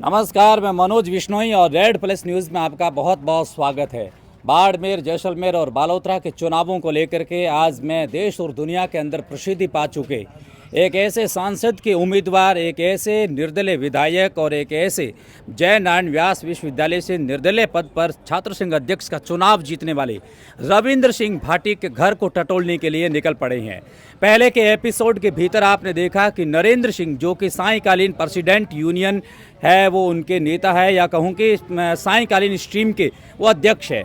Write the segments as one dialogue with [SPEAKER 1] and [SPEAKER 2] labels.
[SPEAKER 1] नमस्कार, मैं मनोज विश्नोई और रेड प्लस न्यूज़ में आपका बहुत बहुत स्वागत है। बाड़मेर, जैसलमेर और बालोतरा के चुनावों को लेकर के आज मैं देश और दुनिया के अंदर प्रसिद्धि पा चुके एक ऐसे सांसद के उम्मीदवार, एक ऐसे निर्दलीय विधायक और एक ऐसे जय नारायण व्यास विश्वविद्यालय से निर्दलीय पद पर छात्र संघ अध्यक्ष का चुनाव जीतने वाले रविंद्र सिंह भाटी के घर को टटोलने के लिए निकल पड़े हैं। पहले के एपिसोड के भीतर आपने देखा कि नरेंद्र सिंह, जो कि सायकालीन प्रेसिडेंट यूनियन है, वो उनके नेता है, या कहूँ कि सायकालीन स्ट्रीम के वो अध्यक्ष है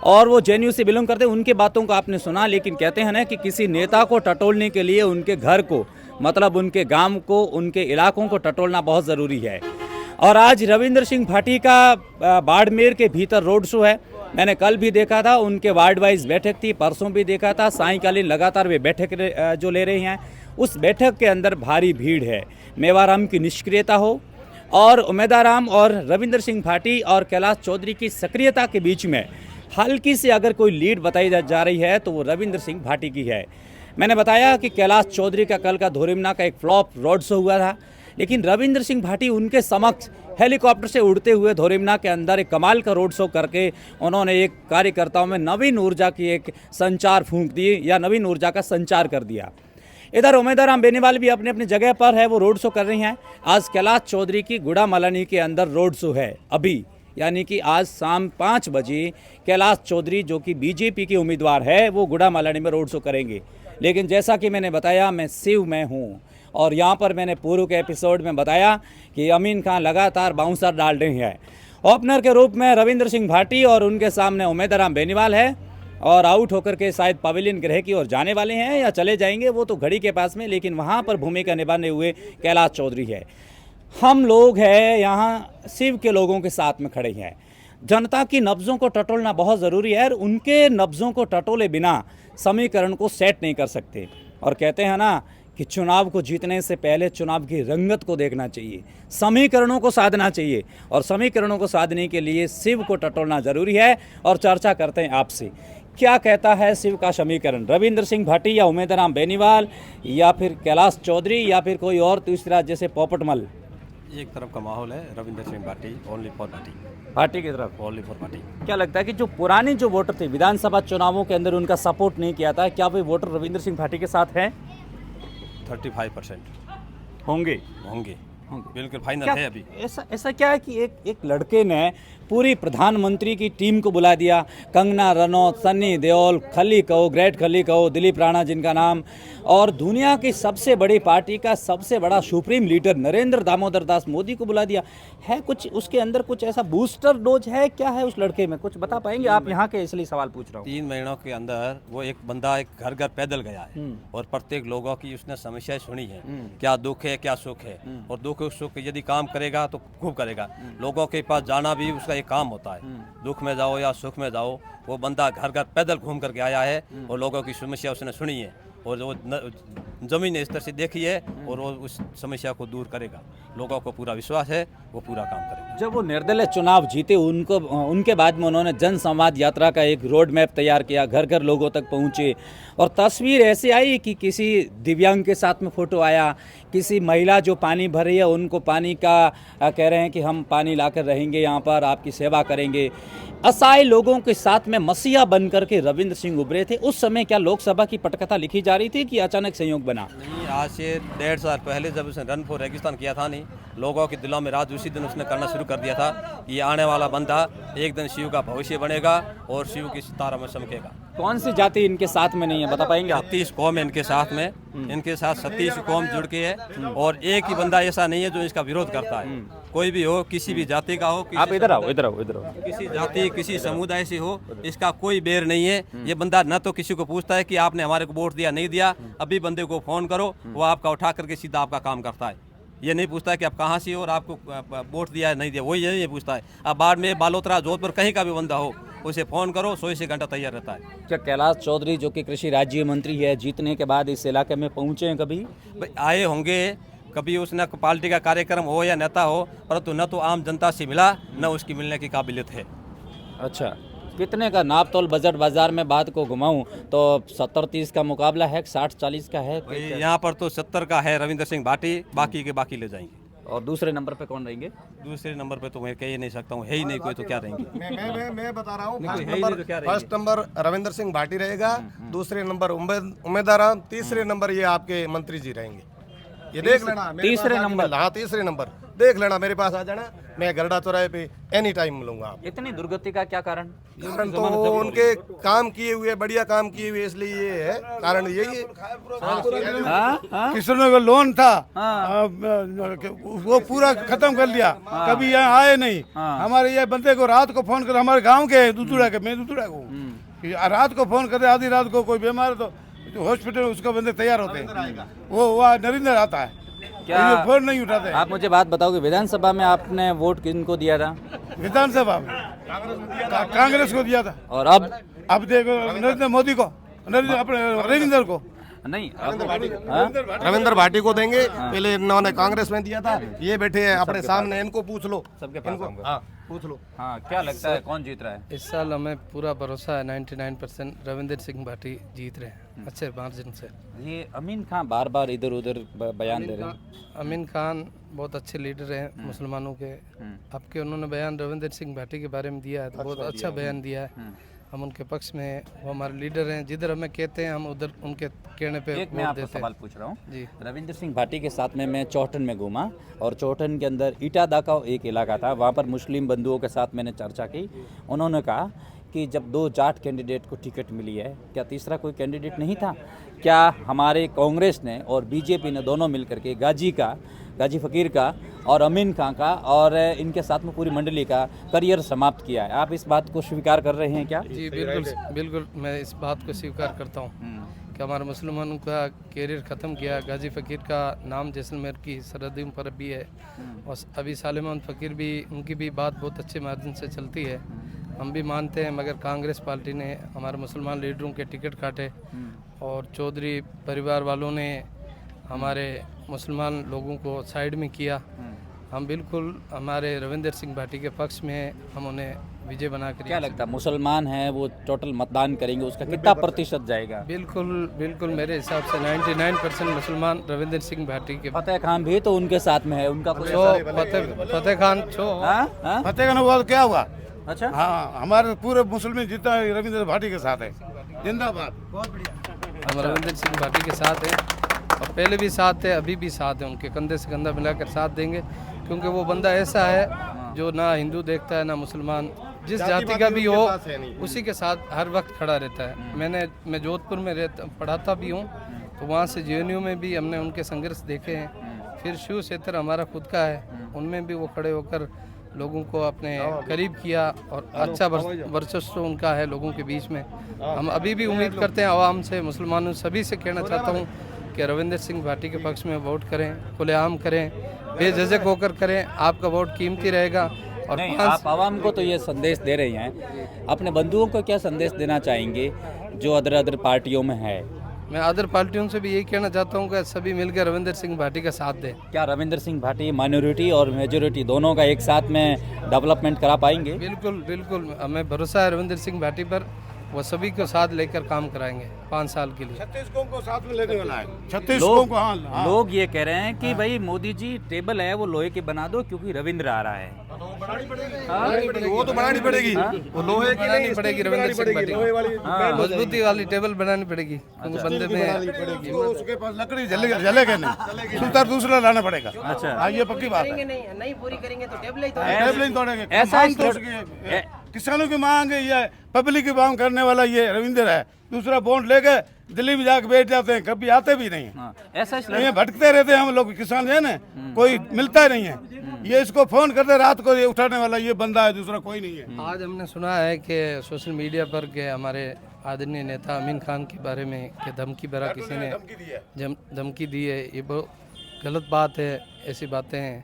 [SPEAKER 1] और वो जेएनयू से बिलोंग करते हैं। उनकी बातों को आपने सुना, लेकिन कहते हैं ना कि किसी नेता को टटोलने के लिए उनके घर को, मतलब उनके गांव को, उनके इलाकों को टटोलना बहुत ज़रूरी है। और आज रविंद्र सिंह भाटी का बाड़मेर के भीतर रोड शो है। मैंने कल भी देखा था, उनके वार्ड वाइज बैठक थी, परसों भी देखा था। सायकालीन लगातार वे बैठक जो ले रहे हैं, उस बैठक के अंदर भारी भीड़ है। मेवाराम की निष्क्रियता हो और उमेदाराम और रविंद्र सिंह भाटी और कैलाश चौधरी की सक्रियता के बीच में हल्की से अगर कोई लीड बताई जा रही है तो वो रविंद्र सिंह भाटी की है। मैंने बताया कि कैलाश चौधरी का कल का धोरिमना का एक फ्लॉप रोड शो हुआ था, लेकिन रविंद्र सिंह भाटी उनके समक्ष हेलीकॉप्टर से उड़ते हुए धोरिमना के अंदर एक कमाल का रोड शो करके उन्होंने एक कार्यकर्ताओं में नवीन ऊर्जा की एक संचार फूंक दी, या नवीन ऊर्जा का संचार कर दिया। इधर उमेदाराम बेनीवाल भी अपनी अपनी जगह पर है, वो रोड शो कर रही हैं। आज कैलाश चौधरी की गुड़ामालानी के अंदर रोड शो है अभी, यानी कि आज शाम 5 बजे कैलाश चौधरी, जो कि बीजेपी के उम्मीदवार है, वो गुड़ामालानी में रोड शो करेंगे। लेकिन जैसा कि मैंने बताया, मैं शिव में हूँ और यहाँ पर मैंने पूर्व के एपिसोड में बताया कि अमीन खान लगातार बाउंसर डाल रहे हैं। ओपनर के रूप में रविंद्र सिंह भाटी और उनके सामने उमेदाराम बेनीवाल है, और आउट होकर के शायद पवेलियन गृह की ओर जाने वाले हैं या चले जाएंगे, वो तो घड़ी के पास में, लेकिन वहाँ पर भूमिका निभाने हुए कैलाश चौधरी है। हम लोग हैं यहाँ शिव के लोगों के साथ में खड़े हैं। जनता की नब्ज़ों को टटोलना बहुत ज़रूरी है, और उनके नब्ज़ों को टटोले बिना समीकरण को सेट नहीं कर सकते। और कहते हैं ना कि चुनाव को जीतने से पहले चुनाव की रंगत को देखना चाहिए, समीकरणों को साधना चाहिए, और समीकरणों को साधने के लिए शिव को टटोलना ज़रूरी है। और चर्चा करते हैं आपसे, क्या कहता है शिव का समीकरण? रविंद्र सिंह भाटी या उमेदाराम बेनीवाल या फिर कैलाश चौधरी या फिर कोई और तीसरा जैसे पोपटमल?
[SPEAKER 2] एक तरफ का माहौल है रविंद्र सिंह भाटी, ओनली फॉर भाटी।
[SPEAKER 1] भाटी की तरफ
[SPEAKER 2] ओनली फॉर भाटी।
[SPEAKER 1] क्या लगता है कि जो पुराने जो वोटर थे, विधानसभा चुनावों के अंदर उनका सपोर्ट नहीं किया था, क्या वे वोटर रविंद्र सिंह भाटी के साथ हैं?
[SPEAKER 2] 35%
[SPEAKER 1] होंगे।
[SPEAKER 2] बिल्कुल फाइनल है अभी।
[SPEAKER 1] ऐसा क्या है कि एक लड़के ने पूरी प्रधानमंत्री की टीम को बुला दिया, कंगना रनौत, सन्नी देओल, खली कहो, ग्रेट खली कहो, दिलीप राणा जिनका नाम, और दुनिया की सबसे बड़ी पार्टी का सबसे बड़ा सुप्रीम लीडर नरेंद्र दामोदर दास मोदी को बुला दिया है। कुछ उसके अंदर कुछ ऐसा बूस्टर डोज है, क्या है उस लड़के में, कुछ बता पाएंगे आप? यहाँ के इसलिए सवाल पूछ रहा हूँ।
[SPEAKER 2] 3 महीनों के अंदर वो एक बंदा एक घर घर पैदल गया है और प्रत्येक लोगों की उसने समस्याएं सुनी है, क्या दुख है क्या सुख है, और दुख सुख यदि काम करेगा तो खूब करेगा। लोगों के पास जाना भी उसका एक काम होता है, दुख में जाओ या सुख में जाओ। वो बंदा घर घर पैदल घूम करके आया है और लोगों की समस्या उसने सुनी है, और वो जमीन स्तर से देखी है, और वो उस समस्या को दूर करेगा। लोगों को पूरा विश्वास है वो पूरा काम करेगा।
[SPEAKER 1] जब वो निर्दलीय चुनाव जीते, उनके बाद में उन्होंने जन संवाद यात्रा का एक रोड मैप तैयार किया, घर घर लोगों तक पहुँचे, और तस्वीर ऐसे आई कि किसी दिव्यांग के साथ में फ़ोटो आया, किसी महिला जो पानी भर रही है उनको पानी का कह रहे हैं कि हम पानी लाकर रहेंगे यहाँ पर, आपकी सेवा करेंगे। असहाय लोगों के साथ में मसीहा बन करके रविंद्र सिंह उभरे थे। उस समय क्या लोकसभा की पटकथा लिखी जा रही थी कि अचानक संयोग बना?
[SPEAKER 2] नहीं, आज से 1.5 साल पहले जब उसने रन फॉर रेगिस्तान किया था, नहीं लोगों के दिलों में राज उसी दिन उसने करना शुरू कर दिया था कि आने वाला बंदा एक दिन शिव का भविष्य बनेगा और शिव की सितारा में चमकेगा।
[SPEAKER 1] कौन सी जाति इनके साथ में नहीं है, बता पाएंगे आप?
[SPEAKER 2] 36 कौम है इनके साथ में, इनके साथ 36 कौम जुड़ के है, और एक ही बंदा ऐसा नहीं है जो इसका विरोध करता है। कोई भी हो, किसी भी जाति का हो,
[SPEAKER 1] आप इधर आओ।
[SPEAKER 2] किसी जाति किसी समुदाय से हो, इसका कोई बेर नहीं है। ये बंदा न तो किसी को पूछता है कि आपने हमारे को वोट दिया नहीं दिया, अभी बंदे को फोन करो, वो आपका उठा करके सीधा आपका काम करता है। ये नहीं पूछता है कि आप कहाँ से हो और आपको वोट दिया है नहीं दिया, वही ये पूछता है। अब बाड़मेर, बालोतरा, जोधपुर कहीं का भी बंदा हो, उसे फ़ोन करो, 100 से घंटा तैयार रहता है।
[SPEAKER 1] क्या कैलाश चौधरी जो कि कृषि राज्य मंत्री है, जीतने के बाद इस इलाके में पहुँचे हैं कभी?
[SPEAKER 2] आए होंगे, कभी उसने पार्टी का कार्यक्रम हो या नेता हो, परंतु न तो आम जनता से मिला, न उसकी मिलने की काबिलियत है।
[SPEAKER 1] अच्छा, कितने का नाप तोल बजट बाजार में बात को घुमाऊं तो 70-30 का मुकाबला है, 60-40 का है?
[SPEAKER 2] यहाँ पर तो 70 का है रविंद्र सिंह भाटी, बाकी के बाकी ले जाएंगे।
[SPEAKER 1] और दूसरे नंबर पे कौन रहेंगे?
[SPEAKER 2] दूसरे नंबर पे तो मैं कह ही नहीं सकता हूँ, है ही नहीं कोई, तो क्या रहेंगे?
[SPEAKER 3] मैं बता रहा हूँ,
[SPEAKER 2] नहीं, कोई है ही नहीं तो क्या रहेंगे?
[SPEAKER 3] फर्स्ट नंबर रविंदर सिंह भाटी रहेगा, दूसरे नंबर उम्मेद आराम, तीसरे नंबर ये आपके मंत्री जी रहेंगे। ये देख लेना मेरे
[SPEAKER 1] तीसरे
[SPEAKER 3] पास
[SPEAKER 1] नंबर?
[SPEAKER 3] हाँ तीसरे नंबर देख लेना, मेरे पास आ जाना, मैं गरडा चौराहे पे एनी टाइम मिलूंगा आप।
[SPEAKER 1] इतनी दुर्गति का क्या कारण?
[SPEAKER 3] कारण तो उनके काम किए हुए, बढ़िया काम किए हुए, इसलिए ये है कारण, यही है।
[SPEAKER 1] हाँ? हाँ?
[SPEAKER 4] किसानों का लोन था,
[SPEAKER 1] हाँ।
[SPEAKER 4] वो पूरा खत्म कर लिया, कभी यहाँ आए नहीं। हमारे ये बंदे को रात को फोन कर, हमारे गांव के दुदुड़ा के, मैं दुदुड़ा को कि रात को फोन करते, आधी रात को कोई बीमार है तो हॉस्पिटल उसका बंदे तैयार होते हैं, वो वहाँ नरेंद्र आता है,
[SPEAKER 1] क्या
[SPEAKER 4] ये फोन नहीं उठाते।
[SPEAKER 1] आप मुझे बात बताओगे, विधानसभा में आपने वोट किनको दिया था?
[SPEAKER 4] विधानसभा में कांग्रेस को दिया था,
[SPEAKER 1] और
[SPEAKER 4] अब देखो नरेंद्र मोदी को, नरेंद्र अपने रविंदर को
[SPEAKER 1] नहीं हाँ?
[SPEAKER 3] रविंद्र भाटी को देंगे, पहले इन्होंने कांग्रेस में दिया था, ये बैठे हैं अपने सामने, इनको पूछ लो,
[SPEAKER 1] सबके पास आऊंगा।
[SPEAKER 3] हाँ पूछ लो।
[SPEAKER 1] हाँ, क्या लगता है कौन जीत रहा है?
[SPEAKER 5] इस साल हमें पूरा भरोसा है, 99% रविंदर सिंह भाटी जीत रहे हैं अच्छे मार्जिन से।
[SPEAKER 1] ये अमीन खान बार बार इधर उधर बयान दे रहे हैं।
[SPEAKER 5] अमीन खान बहुत अच्छे लीडर हैं मुसलमानों के, आपके उन्होंने बयान रविंदर सिंह भाटी के बारे में दिया है तो बहुत अच्छा बयान दिया है, हम उनके पक्ष में हैं, वो हमारे लीडर हैं, जिधर हमें कहते हैं हम उधर उनके कहने पे
[SPEAKER 1] एक मैं
[SPEAKER 5] वोट
[SPEAKER 1] आपको
[SPEAKER 5] देते हैं।
[SPEAKER 1] सवाल पूछ रहा हूँ
[SPEAKER 5] जी।
[SPEAKER 1] रविंद्र सिंह भाटी के साथ में मैं चौहटन में घूमा, और चौहटन के अंदर इटादा का एक इलाका था, वहाँ पर मुस्लिम बंधुओं के साथ मैंने चर्चा की। उन्होंने कहा कि जब 2 जाट कैंडिडेट को टिकट मिली है, क्या तीसरा कोई कैंडिडेट नहीं था? क्या हमारे कांग्रेस ने और बीजेपी ने दोनों मिलकर के गाजी फकीर का और अमीन खान का और इनके साथ में पूरी मंडली का करियर समाप्त किया है? आप इस बात को स्वीकार कर रहे हैं क्या?
[SPEAKER 5] जी बिल्कुल बिल्कुल, मैं इस बात को स्वीकार करता हूँ कि हमारे मुसलमानों का कैरियर ख़त्म किया। गाजी फ़कीर का नाम जैसलमेर की सरहदियों पर भी है, और अभी सालिमान फ़कीर भी, उनकी भी बात बहुत अच्छे मार्जिन से चलती है, हम भी मानते हैं, मगर कांग्रेस पार्टी ने हमारे मुसलमान लीडरों के टिकट काटे और चौधरी परिवार वालों ने हमारे मुसलमान लोगों को साइड में किया। हम बिल्कुल हमारे रविंदर सिंह भाटी के पक्ष में, हम उन्हें विजय बना कर।
[SPEAKER 1] क्या लगता है मुसलमान हैं वो टोटल मतदान करेंगे, उसका कितना प्रतिशत जाएगा?
[SPEAKER 5] बिल्कुल बिल्कुल, मेरे हिसाब से 99% मुसलमान रविंदर सिंह भाटी के।
[SPEAKER 1] फतेह खान भी तो उनके साथ में है, उनका कुछ
[SPEAKER 5] फतेह खान
[SPEAKER 1] हाँ? हाँ?
[SPEAKER 4] फतेह खान हुआ तो क्या हुआ?
[SPEAKER 1] अच्छा,
[SPEAKER 4] हाँ, हमारे पूरे मुस्लिम जितना रविंद्र भाटी के साथ है, जिंदाबाद।
[SPEAKER 5] हम रविंदर सिंह भाटी के साथ हैं, और पहले भी साथ है, अभी भी साथ है, उनके कंधे से कंधा मिलाकर साथ देंगे, क्योंकि वो बंदा ऐसा है जो ना हिंदू देखता है ना मुसलमान, जिस जाति का भी हो उसी के साथ हर वक्त खड़ा रहता है। मैं जोधपुर में पढ़ाता भी हूँ, तो वहाँ से JNU में भी हमने उनके संघर्ष देखे हैं। फिर शिव क्षेत्र हमारा खुद का है, उनमें भी वो खड़े होकर लोगों को अपने करीब किया, और अच्छा वर्चस्व उनका है लोगों के बीच में। हम अभी भी उम्मीद करते हैं आवाम से, मुसलमानों सभी से कहना चाहता हूँ कि रविंदर सिंह भाटी के पक्ष में वोट करें, खुलेआम करें, बेझिझक होकर करें, आपका वोट कीमती रहेगा। और
[SPEAKER 1] नहीं, आप आवाम को तो ये संदेश दे रही हैं, अपने बंधुओं को क्या संदेश देना चाहेंगे जो अदर पार्टियों में है?
[SPEAKER 5] मैं अदर पार्टियों से भी यही कहना चाहता हूँ कि सभी मिलकर रविंदर सिंह भाटी का साथ दें।
[SPEAKER 1] क्या रविंदर सिंह भाटी माइनॉरिटी और मेजॉरिटी दोनों का एक साथ में डेवलपमेंट करा पाएंगे?
[SPEAKER 5] बिल्कुल बिल्कुल, हमें भरोसा है रविंदर सिंह भाटी पर, वो सभी को साथ लेकर काम कराएंगे 5 साल के लिए।
[SPEAKER 4] 36 को साथ में लेने वाला है, 36
[SPEAKER 1] लोग
[SPEAKER 4] को। हाँ।
[SPEAKER 1] लोग ये कह रहे हैं कि भाई मोदी जी टेबल है वो लोहे की बना दो, क्योंकि रविंद्र आ रहा है।
[SPEAKER 3] वो तो बनानी पड़ेगी, वो लोहे की
[SPEAKER 5] बनानी पड़ेगी, रविंद्र सिंह भाटी को मजबूती वाली टेबल बनानी पड़ेगी, क्योंकि बंदे में
[SPEAKER 4] उसके पास लकड़ी जलेगा नहीं, सूतर दूसरा लाना पड़ेगा।
[SPEAKER 1] अच्छा,
[SPEAKER 4] हाँ, ये पक्की बात है।
[SPEAKER 6] नहीं पूरी करेंगे तो टेबल ही
[SPEAKER 4] टेबल ही तोड़ेंगे।
[SPEAKER 1] ऐसा
[SPEAKER 4] मांग तो उसकी किसानों की मांग है, ये पब्लिक की मांग करने वाला ये रविंद्र है। दूसरा बॉन्ड लेके दिल्ली में जाके बैठ जाते हैं, कभी आते भी नहीं है।
[SPEAKER 1] हाँ, ऐसा
[SPEAKER 4] ये भटकते रहते हैं हम लोग, किसान है ना, कोई मिलता ही नहीं है। ये इसको फोन करते रात को, ये उठाने वाला ये बंदा है, दूसरा कोई नहीं है।
[SPEAKER 5] आज हमने सुना है कि सोशल मीडिया पर के हमारे आदरणीय नेता अमीन खान के बारे में कि धमकी भरा किसी ने धमकी दी है। ये बहुत गलत बात है, ऐसी बातें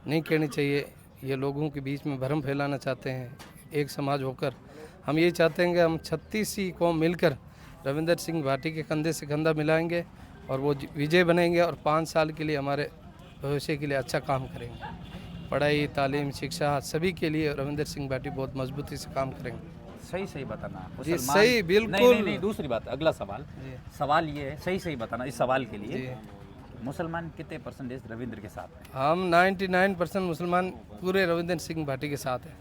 [SPEAKER 5] नहीं कहनी चाहिए। ये लोगों के बीच में भ्रम फैलाना चाहते हैं, एक समाज होकर। हम ये चाहते हैं कि हम 36 ही कौम मिलकर रविंदर सिंह भाटी के कंधे से कंधा मिलाएंगे और वो विजय बनेंगे, और 5 साल के लिए हमारे भविष्य के लिए अच्छा काम करेंगे। पढ़ाई, तालीम, शिक्षा सभी के लिए रविंदर सिंह भाटी बहुत मजबूती से काम करेंगे।
[SPEAKER 1] सही बताना
[SPEAKER 5] जी,
[SPEAKER 1] मुसलमान-
[SPEAKER 5] सही, बिल्कुल।
[SPEAKER 1] नहीं, दूसरी बात, अगला सवाल ये है, सही बताना इस सवाल के लिए। मुसलमान कितने परसेंटेज रविंद्र के साथ हैं?
[SPEAKER 5] हम 99% मुसलमान पूरे रविंद्र सिंह भाटी के साथ हैं,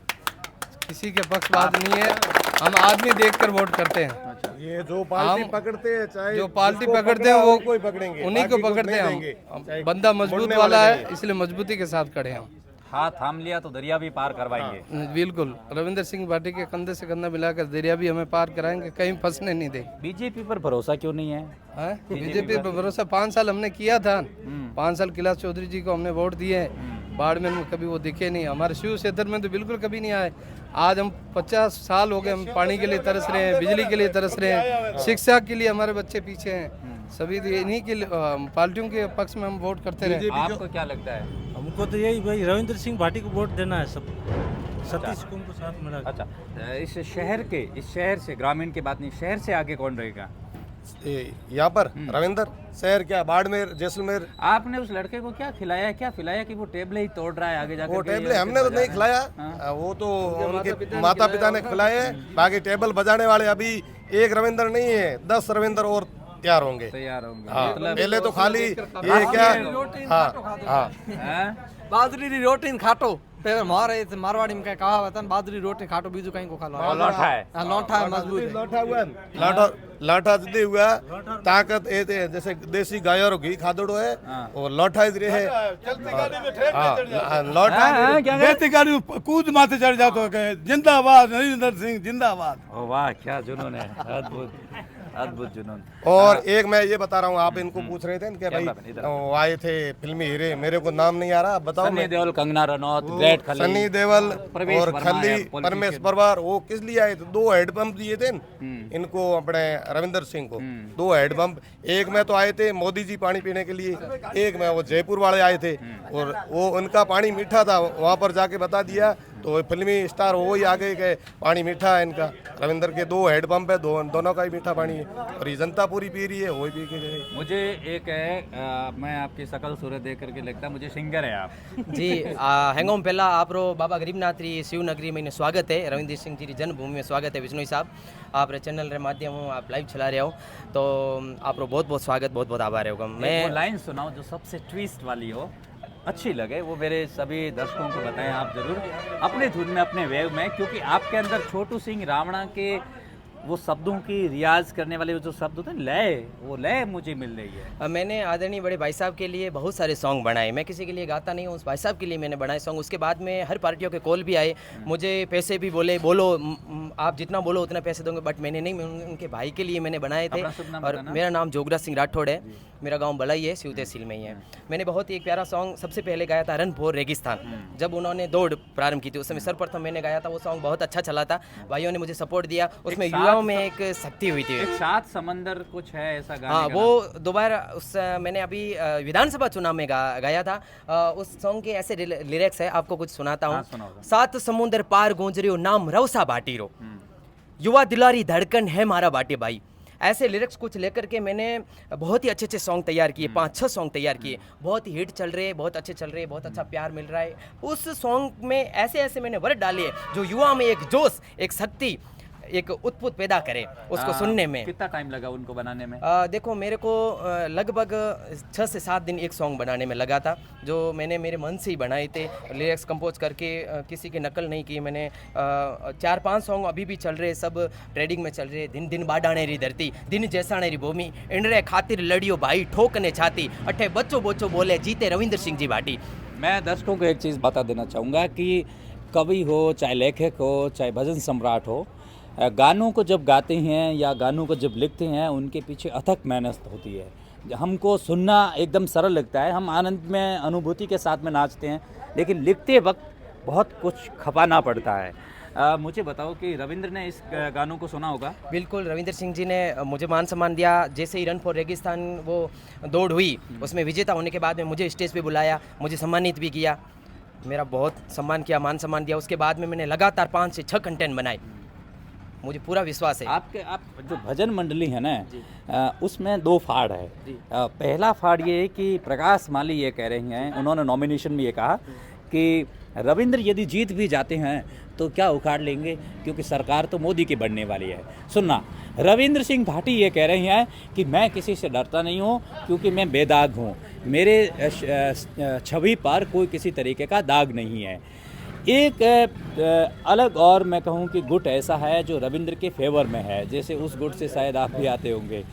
[SPEAKER 5] किसी के पक्षपात नहीं है, हम आदमी देखकर वोट करते हैं।
[SPEAKER 3] ये जो पार्टी पकड़ते हैं, चाहे
[SPEAKER 5] जो पार्टी
[SPEAKER 3] जिसको
[SPEAKER 5] पकड़ते
[SPEAKER 3] पकड़ा
[SPEAKER 5] हैं वो
[SPEAKER 3] उनको ही पकड़ेंगे,
[SPEAKER 5] उन्हीं को
[SPEAKER 3] बाकी
[SPEAKER 5] पकड़ते
[SPEAKER 3] नहीं
[SPEAKER 5] हैं
[SPEAKER 3] देंगे।
[SPEAKER 5] हम।
[SPEAKER 3] चाहे
[SPEAKER 5] बंदा मजबूत
[SPEAKER 3] मुड़ने
[SPEAKER 5] वाला
[SPEAKER 3] वाले
[SPEAKER 5] है, इसलिए मजबूती के साथ खड़े हैं हम।
[SPEAKER 1] हाथ थाम लिया तो दरिया भी पार करवाएंगे।
[SPEAKER 5] बिल्कुल, रविंद्र सिंह भाटी के कंधे से कंधा मिलाकर दरिया भी हमें पार कराएंगे, कहीं फंसने नहीं देंगे।
[SPEAKER 1] बीजेपी पर भरोसा क्यों नहीं है?
[SPEAKER 5] बीजेपी पर भरोसा 5 साल हमने किया था, 5 साल कैलाश चौधरी जी को हमने वोट दिए हैं, बाड़मेर में कभी वो दिखे नहीं, हमारे शिव क्षेत्र में तो बिल्कुल कभी नहीं आए। आज हम 50 साल हो गए, हम पानी के लिए तरस रहे हैं, बिजली के लिए तरस रहे हैं, शिक्षा के लिए हमारे बच्चे पीछे हैं, सभी इन्हीं के पार्टियों के पक्ष में हम वोट करते रहे।
[SPEAKER 1] आपको क्या लगता है?
[SPEAKER 6] हमको तो यही भाई रविंद्र सिंह भाटी को वोट देना है, सब सतीश कुमार को साथ मिला।
[SPEAKER 1] अच्छा, इस शहर से ग्रामीण की बात नहीं, शहर से आगे कौन रहेगा?
[SPEAKER 3] यहाँ पर रविंद्र, शहर क्या, बाड़मेर, जैसलमेर।
[SPEAKER 1] आपने उस लड़के को क्या खिलाया, क्या पिलाया कि वो टेबले ही तोड़ रहा है आगे जाकर?
[SPEAKER 3] वो टेबल हमने तो नहीं खिलाया, वो तो उनके माता पिता ने खिलाए हैं। बाकी टेबल बजाने वाले अभी एक रविंद्र नहीं है, 10 रविंद्र और तैयार होंगे। हाँ, पहले तो खाली ये क्या, हाँ हाँ,
[SPEAKER 7] बाजरी री रोटी खाटो पे मारे मारवाड़ी में कहावत है, बाजरी रोटी खाटो बीजू कहीं को खा लो।
[SPEAKER 1] लौटा है,
[SPEAKER 7] लौटा है, मजबूत है।
[SPEAKER 3] लौटा हुआ, लाठा जदी हुआ, ताकत ए थे, जैसे देसी गाय और घी खादड़ो है, और लौटा इधर है। लौटा
[SPEAKER 4] बेटी गाड़ी कूद माथे चढ़ जातो है, जिंदाबाद नरेंद्र सिंह जिंदाबाद।
[SPEAKER 1] ओ वाह, क्या जुनून है, अद्भुत अद्भुत जुनून।
[SPEAKER 3] और एक मैं ये बता रहा हूँ, आप इनको पूछ रहे थे कि भाई वो आए थे फिल्मी हीरे, मेरे को नाम नहीं आ रहा, बताओ।
[SPEAKER 1] सनी देओल, कंगना रनौत, ग्रेट खली,
[SPEAKER 3] सनी देओल
[SPEAKER 1] प्रवेश
[SPEAKER 3] और
[SPEAKER 1] वर्मा
[SPEAKER 3] खली,
[SPEAKER 1] है, politician।
[SPEAKER 3] परमेश परवार, वो किस लिए आए थे? 2 हेडपंप दिए थे इनको, अपने रविंद्र सिंह को 2 हेडपंप। एक में तो आए थे मोदी जी पानी पीने के लिए, एक में वो जयपुर वाले आए थे, और वो उनका पानी मीठा था, वहाँ पर जाके बता दिया तो फिल्मी स्टार वो ही आगे गए, पानी मीठा है इनका। रविंद्र के 2 हेडपंप है, दोनों का ही मीठा पानी है, और ये जनता पूरी पी रही है, वो भी पी के गए।
[SPEAKER 1] मुझे एक है, मैं आपकी शकल सूरत देख करके लगता है मुझे सिंगर है आप।
[SPEAKER 7] जी हेंगोम पहला आपरो बाबा गरीबनाथ री शिवनगरी में स्वागत है, रविंद्र सिंह जी री जन्मभूमि में स्वागत है। विष्णु साहब, आप रे चैनल रे माध्यम आप लाइव चला रहे हो, तो आपरो बहुत बहुत स्वागत, बहुत बहुत आभार है।
[SPEAKER 1] मैं लाइन सुनाऊं जो सबसे ट्विस्ट वाली हो, अच्छी लगे, वो मेरे सभी दर्शकों को बताएं आप जरूर अपने धुन में, अपने वेव में, क्योंकि आपके अंदर छोटू सिंह रावणा के वो शब्दों की रियाज करने वाले जो शब्द होते हैं, लय, वो लय मुझे मिल रही है।
[SPEAKER 7] मैंने आदरणीय बड़े भाई साहब के लिए बहुत सारे सॉन्ग बनाए, मैं किसी के लिए गाता नहीं हूँ, उस भाई साहब के लिए मैंने बनाए सॉन्ग। उसके बाद में हर पार्टियों के कॉल भी आए, मुझे पैसे भी बोले, बोलो आप जितना बोलो उतना पैसे दोगे, बट मैंने नहीं, उनके भाई के लिए मैंने बनाए थे। और मेरा नाम जोगराज सिंह राठौड़ है, मेरा गांव बलाई है, शिव तहसील में ही है। मैंने बहुत ही एक प्यारा सॉन्ग सबसे पहले गाया था, रन फॉर रेगिस्तान। जब उन्होंने दौड़ प्रारंभ की थी उस समय सर्वप्रथम मैंने गाया था, वो सॉन्ग बहुत अच्छा चला था, भाइयों ने मुझे सपोर्ट दिया, उसमें युवाओं में एक शक्ति हुई थी।
[SPEAKER 1] एक 7 समंदर कुछ है ऐसा गाने
[SPEAKER 7] हाँ,
[SPEAKER 1] का
[SPEAKER 7] वो दोबारा उस मैंने अभी विधानसभा चुनाव में गाया था। उस सॉन्ग के ऐसे लिरिक्स है, आपको कुछ सुनाता हूँ। 7 समुंदर पार गूंज रही हो, नाम रवसा भाटी रो, युवा दिलारी धड़कन है मारा बाटे भाई। ऐसे लिरिक्स कुछ लेकर के मैंने बहुत ही अच्छे अच्छे सॉन्ग तैयार किए, 5-6 सॉन्ग तैयार किए, बहुत ही हिट चल रहे हैं, बहुत अच्छे चल रहे हैं, बहुत अच्छा प्यार मिल रहा है। उस सॉन्ग में ऐसे ऐसे मैंने वर्ड डाले जो युवा में एक जोश, एक शक्ति, एक उत्पुत पैदा करे उसको सुनने में।
[SPEAKER 1] कितना टाइम लगा उनको बनाने में?
[SPEAKER 7] देखो मेरे को लगभग 6 से 7 दिन एक सॉन्ग बनाने में लगा था, जो मैंने मेरे मन से ही बनाए थे, लिरिक्स कंपोज करके, किसी की नकल नहीं की मैंने। 4-5 सॉन्ग अभी भी चल रहे, सब ट्रेडिंग में चल रहे। दिन दिन बाडाने री धरती, दिन जैसाने री भूमि, इंडरे खातिर लड़ियो भाई ठोकने छाती, अठे बच्चो बोचो बोले जीते रविंद्र सिंह जी भाटी।
[SPEAKER 1] मैं दर्शकों को एक चीज़ बता देना चाहूँगा कि कवि हो, चाहे लेखक हो, चाहे भजन सम्राट हो, गानों को जब गाते हैं या गानों को जब लिखते हैं, उनके पीछे अथक मेहनत होती है। हमको सुनना एकदम सरल लगता है, हम आनंद में, अनुभूति के साथ में नाचते हैं, लेकिन लिखते वक्त बहुत कुछ खपाना पड़ता है। मुझे बताओ कि रविंद्र ने इस गानों को सुना होगा?
[SPEAKER 7] बिल्कुल, रविंद्र सिंह जी ने मुझे मान सम्मान दिया। जैसे ही रन फॉर रेगिस्तान वो दौड़ हुई, उसमें विजेता होने के बाद में मुझे स्टेज पे बुलाया, मुझे सम्मानित भी किया, मेरा बहुत सम्मान किया, मान सम्मान दिया। उसके बाद में मैंने लगातार 5 से 6 कंटेंट बनाए, मुझे पूरा विश्वास है।
[SPEAKER 1] आप जो भजन मंडली है ना, उसमें 2 फाड़ है। पहला फाड़ ये है कि प्रकाश माली ये कह रही हैं, उन्होंने नॉमिनेशन में ये कहा कि रविंद्र यदि जीत भी जाते हैं तो क्या उखाड़ लेंगे, क्योंकि सरकार तो मोदी की बनने वाली है। सुनना, रविंद्र सिंह भाटी ये कह रहे हैं कि मैं किसी से डरता नहीं हूँ क्योंकि मैं बेदाग हूँ, मेरे छवि पर कोई किसी तरीके का दाग नहीं है। एक अलग और मैं कहूँ कि गुट ऐसा है जो रविंद्र के फेवर में है, जैसे उस गुट से शायद आप भी आते होंगे।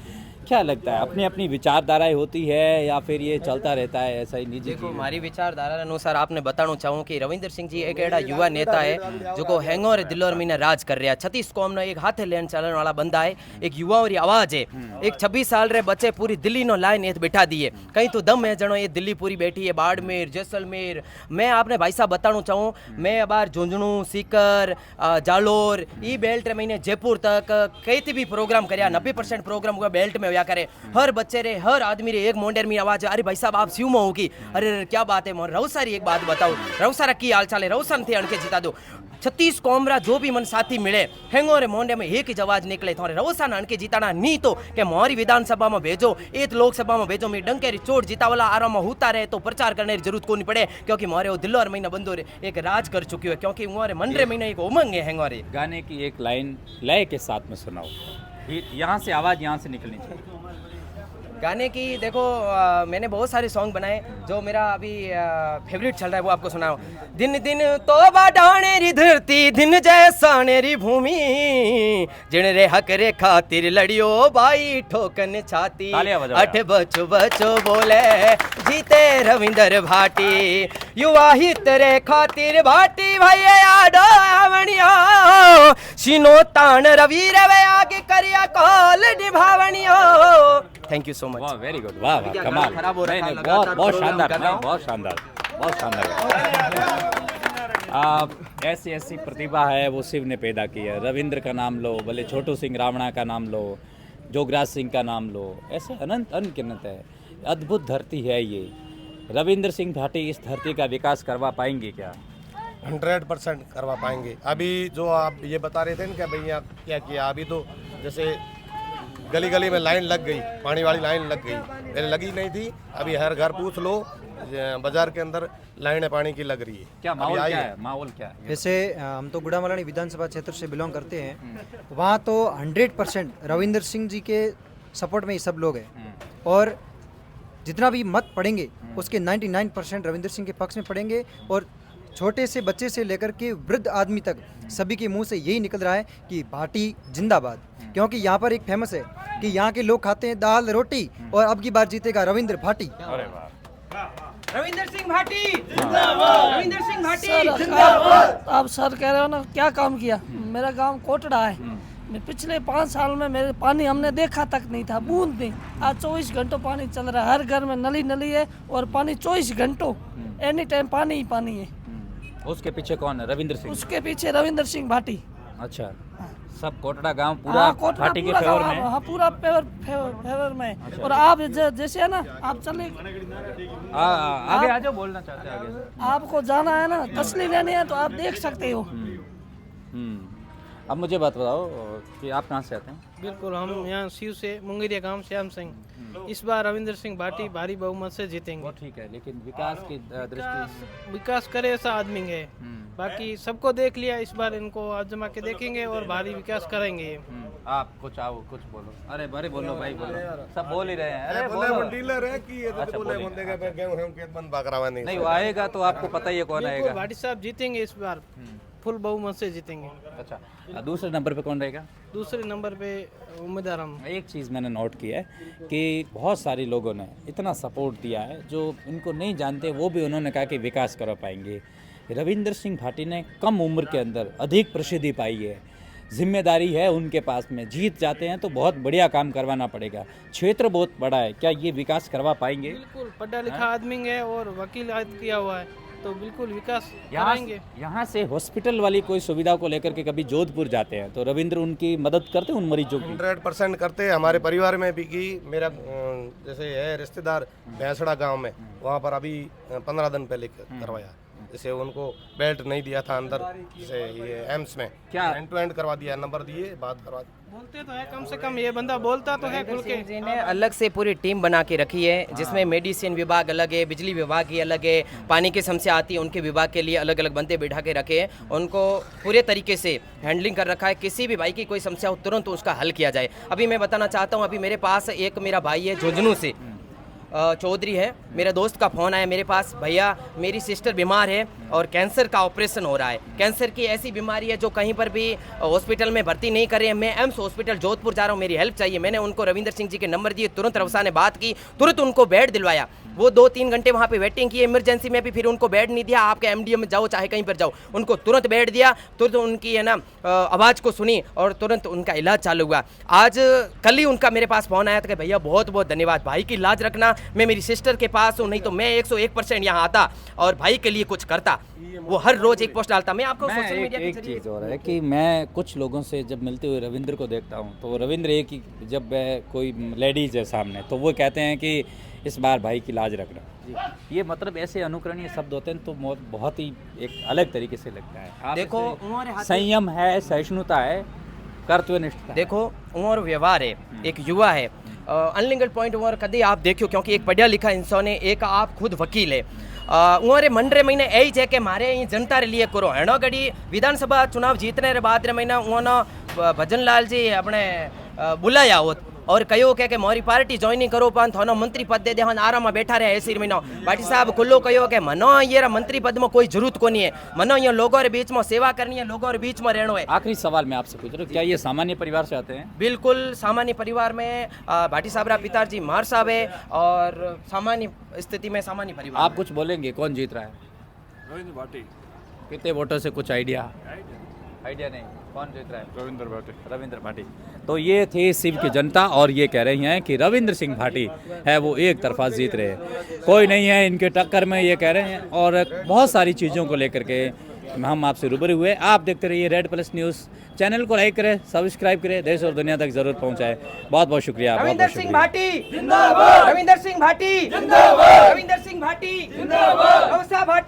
[SPEAKER 1] क्या लगता है, अपनी अपनी विचारधाराएं होती है या फिर ये चलता रहता है ऐसा ही निजी?
[SPEAKER 7] देखो मारी विचारधारा अनुसार आपने बताना चाहूँ कि रविंद्र सिंह जी एक एड़ा युवा नेता है जो को हैंगोर दिलोर में राज कर रहा है। 36 कौम नो एक हाथे लेन चलन वाला बंदा है, एक युवा और आवाज है। एक 26 साल रे बच्चे पूरी दिल्ली नो लाइन एत बिठा दिए, कहीं तो दम है जनो ये दिल्ली पूरी बैठी है, बाड़मेर जैसलमेर। मैं आपने भाई साहब बताना चाहूँ, मैं बार झुंझुनू सीकर जालोर ई बेल्ट महीने जयपुर तक कई भी प्रोग्राम कराया, 90% प्रोग्राम हुआ बेल्ट में हुआ करे। हर बच्चे रे हर आदमी रे एक मोंडेर में आवाज है, अरे भाई साहब आप शिव में हो की, अरे क्या बात है मोहन रउसारी एक बात बताओ, रउसारा की हाल चाल है, रउसन थे अणके जिता दो। 36 कौमरा जो भी मन साथी मिले हेंगो रे मोंडे में एक ही आवाज निकले, थोड़े रउसन अणके जिताना नी तो के मोरी विधानसभा में भेजो, एक लोकसभा में भेजो, मैं डंकेरी चोट जितावला आराम में होता रहे तो प्रचार करने की जरूरत को नहीं पड़े, क्योंकि मोरे वो दिल्लो और महीना बंदो रे एक राज कर चुकी है, क्योंकि मोरे मन रे महीना एक उमंग है हेंगो रे।
[SPEAKER 1] गाने की एक लाइन लय के साथ में सुनाओ, यहाँ से आवाज़ यहाँ से निकलनी चाहिए।
[SPEAKER 7] गाने की देखो मैंने बहुत सारे सॉन्ग बनाए, जो मेरा अभी फेवरेट चल रहा है वो आपको सुनाओ। दिन दिन तो बाडानेरी धरती, दिन जैसा नेरी भूमि, जिन रे हक रे खातिर लड़ियो भाई ठोकन छाती, अठ बचो बचो बोले जीते रविंद्र भाटी, युवा हित रे खातिर भाटी भाई आडो आवणियो, सिनो तान रवि रवे आगे करिया कॉल निभावणियो। Thank you so much.
[SPEAKER 1] वाह वेरी गुड, वाह वाह कमाल,
[SPEAKER 7] खराब हो रहा है,
[SPEAKER 1] नहीं, बहुत बहुत शानदार, बहुत शानदार, बहुत शानदार। ऐसी ऐसी प्रतिभा है वो शिव ने पैदा की है। रविंद्र का नाम लो, भले छोटू सिंह रावणा का नाम लो, जोगराज सिंह का नाम लो, ऐसे अनंत अनगिनत है। अद्भुत धरती है ये। रविंद्र सिंह भाटी इस धरती का विकास करवा पाएंगे क्या?
[SPEAKER 3] 100% करवा पाएंगे। अभी जो आप ये बता रहे थे ना कि भैया क्या किया, अभी तो जैसे गली गली में लाइन लग गई, पानी वाली लाइन लग गई, पहले लगी नहीं थी, अभी हर घर पूछ लो, बाजार के अंदर लाइन पानी की लग रही है।
[SPEAKER 1] क्या माहौल क्या है? माहौल क्या है?
[SPEAKER 8] वैसे हम तो गुड़ामलानी विधानसभा क्षेत्र से बिलोंग करते हैं, वहाँ तो 100% रविंद्र सिंह जी के सपोर्ट में ये सब लोग हैं, और जितना भी मत पड़ेंगे उसके 99% रविंद्र सिंह के पक्ष में पड़ेंगे, और छोटे से बच्चे से लेकर के वृद्ध आदमी तक सभी के मुंह से यही निकल रहा है कि भाटी जिंदाबाद। क्योंकि यहाँ पर एक फेमस है कि यहाँ के लोग खाते हैं दाल रोटी, और अब की बार जीतेगा रविंद्र भाटी।
[SPEAKER 1] अरे वाह,
[SPEAKER 7] रविंद्र सिंह भाटी जिंदाबाद, रविंद्र सिंह भाटी
[SPEAKER 9] जिंदाबाद। आप सर कह रहे हो ना क्या काम किया। मेरा गांव कोटड़ा है, मैं पिछले 5 साल में मेरे पानी हमने देखा तक नहीं था, बूंद नहीं। आज 24 घंटों पानी चल रहा है, हर घर में नली नली है और पानी 24 घंटों एनी टाइम पानी ही पानी है।
[SPEAKER 1] उसके पीछे कौन है? रविंद्र सिंह।
[SPEAKER 9] उसके पीछे रविंद्र सिंह भाटी।
[SPEAKER 1] अच्छा, सब कोटड़ा गांव पूरा भाटी के फेवर में है?
[SPEAKER 9] हाँ पूरा फेवर में। अच्छा। और आप जैसे है ना, आप चले
[SPEAKER 1] आगे आ जाओ, बोलना चाहते हैं आगे से।
[SPEAKER 9] आपको जाना है ना, तसली लेनी है तो आप देख सकते हो।
[SPEAKER 1] अब मुझे बात बताओ कि आप कहाँ से आते हैं?
[SPEAKER 10] बिल्कुल, हम यहाँ शिव से मुंगेरिया गांव श्याम सिंह। इस बार रविंद्र सिंह भाटी भारी बहुमत से जीतेंगे।
[SPEAKER 1] वो ठीक है, लेकिन विकास की दृष्टि
[SPEAKER 10] विकास करे ऐसा आदमी है, बाकी सबको देख लिया, इस बार इनको आजमा के देखेंगे और भारी विकास करेंगे।
[SPEAKER 1] आप कुछ आओ, कुछ बोलो। अरे बड़े बोलो भाई, बोलो, सब बोल ही रहे हैं। अरे
[SPEAKER 3] बोले डीलर है कि ये तो बोले बंदे का गेहूं के बंद बाकरावा
[SPEAKER 1] नहीं, वो आएगा तो आपको पता ही है कौन आएगा।
[SPEAKER 10] भाटी साहब जीतेंगे इस बार, फुल बहुमत से जीतेंगे।
[SPEAKER 1] अच्छा, दूसरे नंबर पे कौन रहेगा?
[SPEAKER 10] दूसरे नंबर पे उम्मीदवार हम।
[SPEAKER 1] एक चीज़ मैंने नोट की है कि बहुत सारे लोगों ने इतना सपोर्ट दिया है, जो इनको नहीं जानते वो भी उन्होंने कहा कि विकास करा पाएंगे। रविंद्र सिंह भाटी ने कम उम्र के अंदर अधिक प्रसिद्धि पाई है, जिम्मेदारी है उनके पास में, जीत जाते हैं तो बहुत बढ़िया काम करवाना पड़ेगा, क्षेत्र बहुत बड़ा है, क्या ये विकास करवा पाएंगे?
[SPEAKER 10] बिल्कुल, पढ़ा लिखा आदमी है और वकीलात किया हुआ है, तो बिल्कुल विकास कराएंगे।
[SPEAKER 1] यहाँ से हॉस्पिटल वाली कोई सुविधा को लेकर के कभी जोधपुर जाते हैं तो रविंद्र उनकी मदद करते हैं उन मरीजों की?
[SPEAKER 3] 100% करते हैं। हमारे परिवार में भी की, मेरा जैसे है रिश्तेदार भैंसड़ा गांव में, वहाँ पर अभी 15 दिन पहले करवाया। जैसे उनको बेल्ट नहीं दिया था अंदर, जैसे ये एम्स में
[SPEAKER 1] क्या?
[SPEAKER 3] एंड टू एंड करवा दिया, नंबर दिए, बात करवा दी।
[SPEAKER 10] बोलते तो है कम से कम, ये बंदा बोलता तो है खुल के।
[SPEAKER 7] जी ने अलग से पूरी टीम बना के रखी है, जिसमें मेडिसिन विभाग अलग है, बिजली विभाग की अलग है, पानी की समस्या आती है उनके विभाग के लिए अलग अलग बंदे बैठा के रखे हैं, उनको पूरे तरीके से हैंडलिंग कर रखा है। किसी भी भाई की कोई समस्या हो तुरंत उसका हल किया जाए। अभी मैं बताना चाहता हूँ, अभी मेरे पास एक मेरा भाई है झुंझुनू से, चौधरी है, मेरे दोस्त का फ़ोन आया मेरे पास, भैया मेरी सिस्टर बीमार है और कैंसर का ऑपरेशन हो रहा है। कैंसर की ऐसी बीमारी है जो कहीं पर भी हॉस्पिटल में भर्ती नहीं कर रहे हैं, मैं एम्स हॉस्पिटल जोधपुर जा रहा हूँ, मेरी हेल्प चाहिए। मैंने उनको रविंदर सिंह जी के नंबर दिए, तुरंत रवसा ने बात की, तुरंत उनको बेड दिलवाया। वो 2-3 घंटे वहाँ पे वेटिंग की इमरजेंसी में भी, फिर उनको बेड नहीं दिया। आपके एमडीएम में जाओ चाहे कहीं पर जाओ, उनको तुरंत बेड दिया, तुरंत उनकी है ना आवाज़ को सुनी और तुरंत उनका इलाज चालू हुआ। आज कल ही उनका मेरे पास फ़ोन आया था कि भैया बहुत बहुत धन्यवाद, भाई की इलाज रखना, मैं मेरी सिस्टर के पास हूँ, नहीं तो मैं 101% यहाँ आता और भाई के लिए कुछ करता। वो हर रोज एक पोस्ट डालता। मैं आपको सोशल मीडिया
[SPEAKER 1] एक चीज़ और है कि मैं कुछ लोगों से जब मिलते हुए रविंद्र को देखता हूँ, तो रविंद्र एक ही, जब कोई लेडीज है सामने तो वो कहते हैं कि इस बार भाई की लाज रखना। ये मतलब ऐसे अनुकरणीय शब्द होते हैं तो बहुत ही एक अलग तरीके से लगता है। आप
[SPEAKER 7] देखो
[SPEAKER 1] इससे संयम है, सहिष्णुता है, कर्तव्यनिष्ठता।
[SPEAKER 7] देखो उमर व्यवहार है, एक युवा है, अनलिंगड पॉइंट उमर कदी आप देखो, क्योंकि एक पढ़िया लिखा इंसान है, एक आप खुद वकील है। उमरे मंडरे महीने यही है कि मारे ये जनता रे लिए करो हेणो घड़ी विधानसभा चुनाव जीतने रे बाद रे महीना उनो भजन लाल जी अपने बुलाया होत और कहो कि मारी पार्टी ज्वाइनिंग करो पान थानो मंत्री पद दे दे, हम आराम में बैठा रहे ऐसी महीनो। भाटी साहब खुल्लो कहो कि मनो ये मंत्री पद में कोई जरूरत को नहीं है, मनो ये लोगों के बीच में सेवा करनी है, लोगों के बीच में रहना है।
[SPEAKER 1] आखिरी सवाल मैं आपसे पूछ रहा हूँ, क्या ये सामान्य परिवार से आते हैं?
[SPEAKER 7] बिल्कुल सामान्य परिवार में भाटी साहब पिताजी मार साहब है और सामान्य स्थिति में सामान्य परिवार।
[SPEAKER 1] आप कुछ बोलेंगे, कौन जीत रहा है?
[SPEAKER 6] रविंद्र भाटी।
[SPEAKER 1] कितने वोटों से, कुछ आइडिया नहीं, कौन जीत रहा है? रविंद्र भाटी। तो ये थे शिव की जनता और ये कह रही हैं कि रविंद्र सिंह भाटी है वो एक तरफा जीत रहे हैं, कोई नहीं है इनके टक्कर में, ये कह रहे हैं। और बहुत सारी चीज़ों को लेकर के हम आपसे रूबरू हुए। आप देखते रहिए रेड प्लस न्यूज़, चैनल को लाइक करें, सब्सक्राइब करें, देश और दुनिया तक जरूर पहुंचाएं। बहुत बहुत शुक्रिया।
[SPEAKER 7] रविंदर सिंह भाटी जिंदाबाद, रविंदर सिंह भाटी जिंदाबाद, रविंदर सिंह भाटी जिंदाबाद, रवसा भाटी।